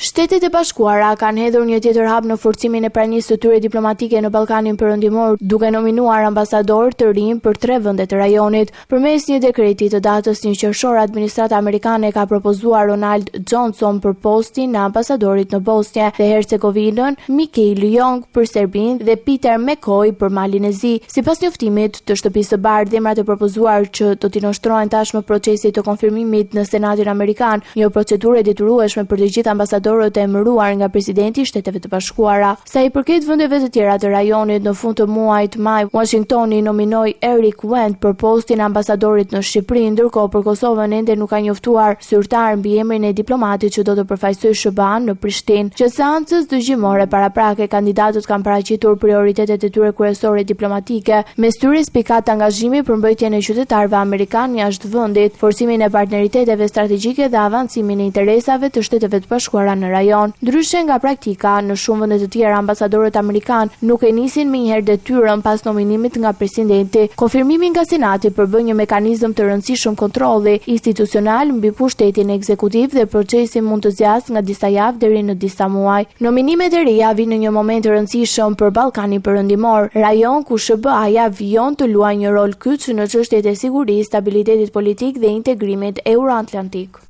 Shtetet e Bashkuara kanë hedhur një tjetër hap në forcimin e pranisë së tyre diplomatike në Ballkanin Perëndimor, duke nominuar ambasador të rinj për 3 vende të rajonit. Përmes një dekreti të datës 1 qershor, administrata amerikane ka propozuar Ronald Johnson për postin e ambasadorit në Bosnjë dhe Hercegovinën, Mikhail Young për Serbinë dhe Peter McCoy për Malin e Zi. Sipas njoftimit të Shtëpisë së Bardhë, emrat e propozuar që do t'i nënshtrohen tashmë procesit të konfirmimit në Senatin Amerikan, një procedurë e detyrueshme për të gjithë ambasadorët e emëruar nga presidenti i Shteteve të Bashkuara. Sa i përket vendeve të tjera të rajonit, në fund të muajit maj, Washingtoni nominoi Eric Wendt për postin e ambasadorit në Shqipëri, ndërkohë për Kosovën ende nuk ka njoftuar zyrtar mbi emrin e diplomatit që do të përfaqësojë SBA-n në Prishtinë. Që seancës dëgjimore paraprake, kandidatët kanë paraqitur prioritetet e tyre kryesore diplomatike, mes tyre spikat angazhimi për mbrojtjen e qytetarëve amerikanë jashtë vendit, forcimin e partneriteteve strategjike dhe avancimin e interesave të Shteteve të Bashkuara në rajon. Ndryshe nga praktika, në shumë vende të tjera ambasadorët amerikan nuk e nisin menjëherë detyrën pas nominimit nga presidenti. Konfirmimi nga Senati përbën një mekanizëm të rëndësishëm kontrolli institucional mbi pushtetin ekzekutiv dhe procesi mund të zgjasë nga disa javë deri në disa muaj. Nominimet e reja vinë në një moment të rëndësishëm për Ballkanin Perëndimor, rajon ku SBA-ja vijon të luajë një rol kyç në çështjet e sigurisë, stabilitetit politik dhe integrimit euroatlantik.